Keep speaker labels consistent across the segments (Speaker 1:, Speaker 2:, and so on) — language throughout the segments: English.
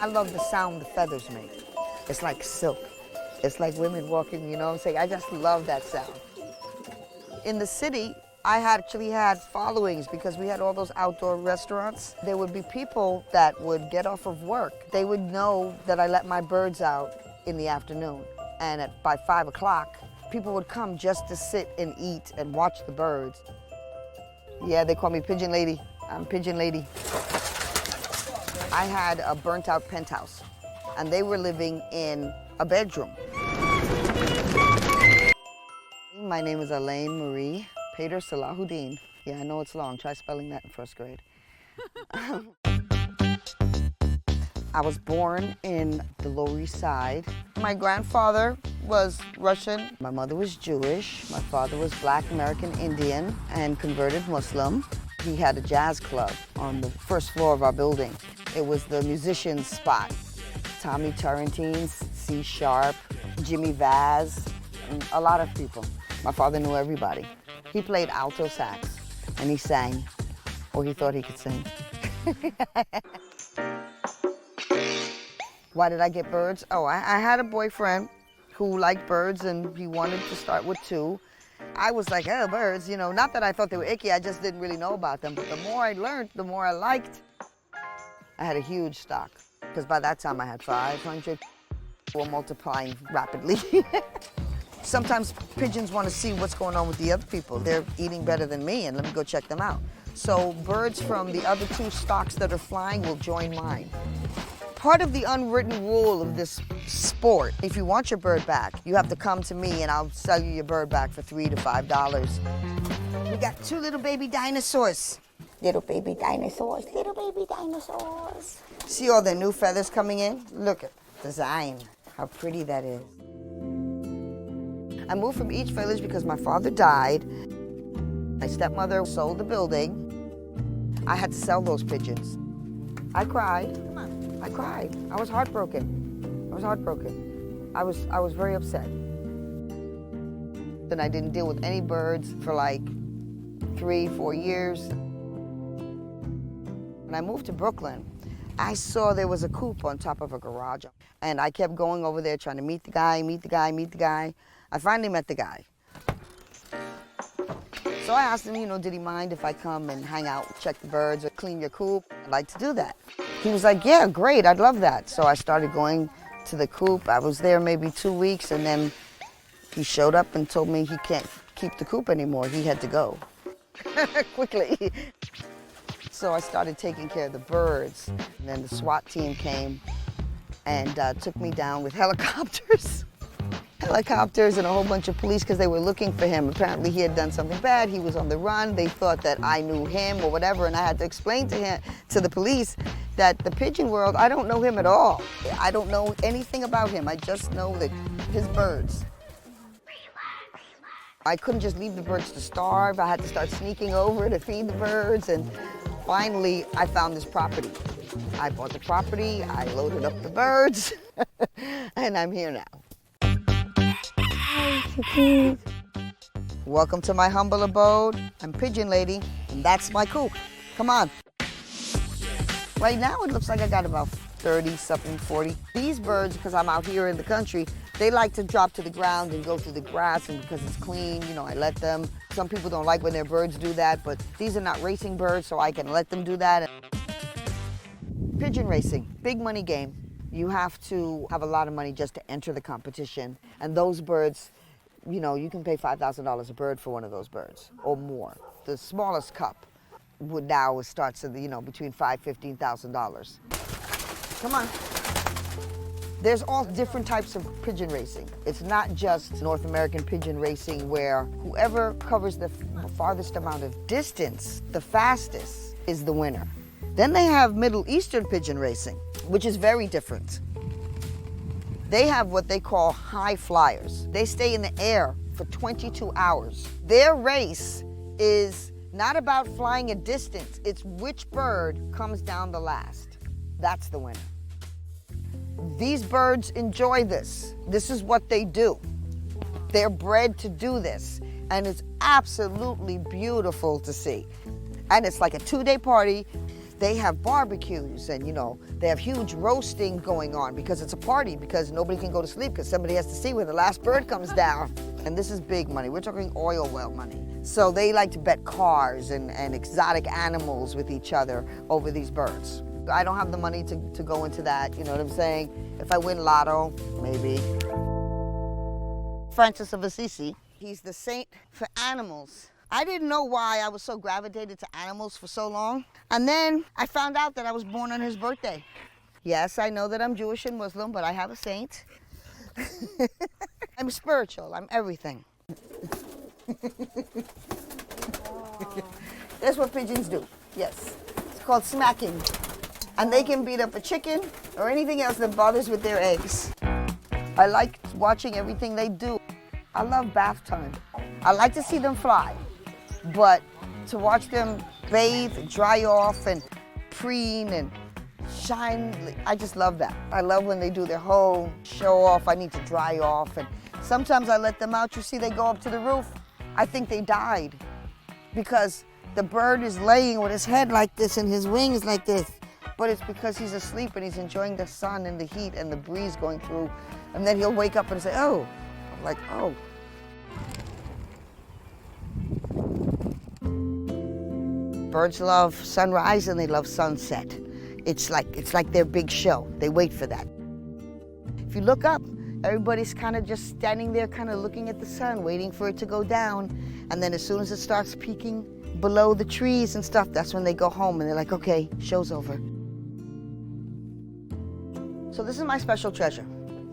Speaker 1: I love the sound the feathers make. It's like silk. It's like women walking, you know what I'm saying? I just love that sound. In the city, I actually had followings because we had all those outdoor restaurants. There would be people that would get off of work. They would know that I let my birds out in the afternoon. And by 5 o'clock, people would come just to sit and eat and watch the birds. Yeah, they call me Pigeon Lady. I'm Pigeon Lady. I had a burnt out penthouse, and they were living in a bedroom. My name is Elaine Marie Pater Salahuddin. Yeah, I know it's long. Try spelling that in first grade. I was born in the Lower East Side. My grandfather was Russian. My mother was Jewish. My father was Black American Indian and converted Muslim. He had a jazz club on the first floor of our building. It was the musician's spot. Tommy Turrentine, C Sharp, Jimmy Vaz, and a lot of people. My father knew everybody. He played alto sax, and he sang, or he thought he could sing. Why did I get birds? Oh, I had a boyfriend who liked birds, and he wanted to start with 2. I was like, oh, birds, you know, not that I thought they were icky, I just didn't really know about them. But the more I learned, the more I liked. I had a huge stock, because by that time I had 500. We're multiplying rapidly. Sometimes pigeons want to see what's going on with the other people. They're eating better than me, and let me go check them out. So birds from the other 2 stocks that are flying will join mine. Part of the unwritten rule of this sport, if you want your bird back, you have to come to me and I'll sell you your bird back for $3 to $5. We got 2 little baby dinosaurs. Little baby dinosaurs, little baby dinosaurs. See all the new feathers coming in? Look at design, how pretty that is. I moved from each village because my father died. My stepmother sold the building. I had to sell those pigeons. I cried. Come on. I cried. I was heartbroken. I was heartbroken. I was very upset. Then I didn't deal with any birds for like 3-4 years. When I moved to Brooklyn, I saw there was a coop on top of a garage. And I kept going over there trying to meet the guy, meet the guy, meet the guy. I finally met the guy. So I asked him, you know, did he mind if I come and hang out, check the birds, or clean your coop? I'd like to do that. He was like, yeah, great, I'd love that. So I started going to the coop. I was there maybe 2 weeks, and then he showed up and told me he can't keep the coop anymore. He had to go quickly. So I started taking care of the birds. And then the SWAT team came and took me down with helicopters. Helicopters and a whole bunch of police because they were looking for him. Apparently he had done something bad. He was on the run. They thought that I knew him or whatever, and I had to explain to the police that the pigeon world, I don't know him at all. I don't know anything about him. I just know that his birds. I couldn't just leave the birds to starve. I had to start sneaking over to feed the birds, and finally I found this property. I bought the property, I loaded up the birds, and I'm here now. Welcome to my humble abode. I'm Pigeon Lady, and that's my coop. Come on. Right now it looks like I got about 30-something, 40. These birds, because I'm out here in the country, they like to drop to the ground and go through the grass, and because it's clean, you know, I let them. Some people don't like when their birds do that, but these are not racing birds, so I can let them do that. Pigeon racing, big money game. You have to have a lot of money just to enter the competition, and those birds, you know, you can pay $5,000 a bird for one of those birds or more. The smallest cup would now starts at, you know, between $5,000 $15,000. Come on. There's all different types of pigeon racing. It's not just North American pigeon racing where whoever covers the farthest amount of distance, the fastest, is the winner. Then they have Middle Eastern pigeon racing, which is very different. They have what they call high flyers. They stay in the air for 22 hours. Their race is not about flying a distance, it's which bird comes down the last. That's the winner. These birds enjoy this. This is what they do. They're bred to do this, and it's absolutely beautiful to see. And it's like a 2-day party. they have barbecues and, you know, they have huge roasting going on because it's a party, because nobody can go to sleep because somebody has to see when the last bird comes down. And this is big money. We're talking oil well money. So they like to bet cars and exotic animals with each other over these birds. I don't have the money to go into that, you know what I'm saying? If I win lotto, maybe. Francis of Assisi, he's the saint for animals. I didn't know why I was so gravitated to animals for so long. And then I found out that I was born on his birthday. Yes, I know that I'm Jewish and Muslim, but I have a saint. I'm spiritual, I'm everything. That's what pigeons do, yes. It's called smacking. And they can beat up a chicken or anything else that bothers with their eggs. I like watching everything they do. I love bath time. I like to see them fly, but to watch them bathe, dry off, and preen and shine, I just love that. I love when they do their whole show off. I need to dry off, and sometimes I let them out. You see, they go up to the roof. I think they died because the bird is laying with his head like this and his wings like this, but it's because he's asleep and he's enjoying the sun and the heat and the breeze going through, and then he'll wake up and say, oh. I'm like, oh. Birds love sunrise and they love sunset. It's like their big show. They wait for that. If you look up, everybody's kind of just standing there, kind of looking at the sun, waiting for it to go down. And then as soon as it starts peeking below the trees and stuff, that's when they go home and they're like, okay, show's over. So this is my special treasure.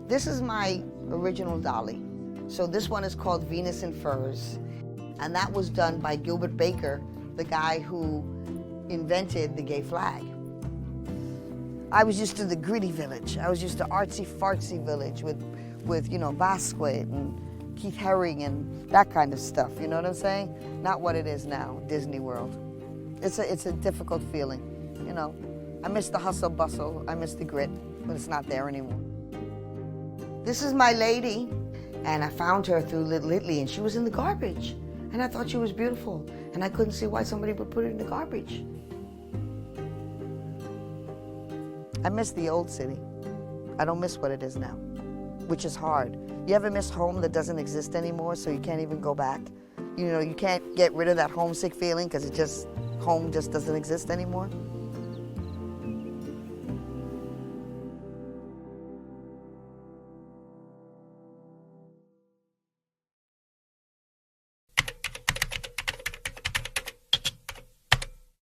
Speaker 1: This is my original dolly. So this one is called Venus in Furs. And that was done by Gilbert Baker, the guy who invented the gay flag. I was used to the gritty village. I was used to artsy-fartsy village with you know, Basquiat and Keith Haring and that kind of stuff, you know what I'm saying? Not what it is now, Disney World. It's a difficult feeling, you know. I miss the hustle bustle, I miss the grit, but it's not there anymore. This is my lady, and I found her through Little Italy, and she was in the garbage. And I thought she was beautiful, and I couldn't see why somebody would put it in the garbage. I miss the old city. I don't miss what it is now, which is hard. You ever miss home that doesn't exist anymore, so you can't even go back? You know, you can't get rid of that homesick feeling because home just doesn't exist anymore?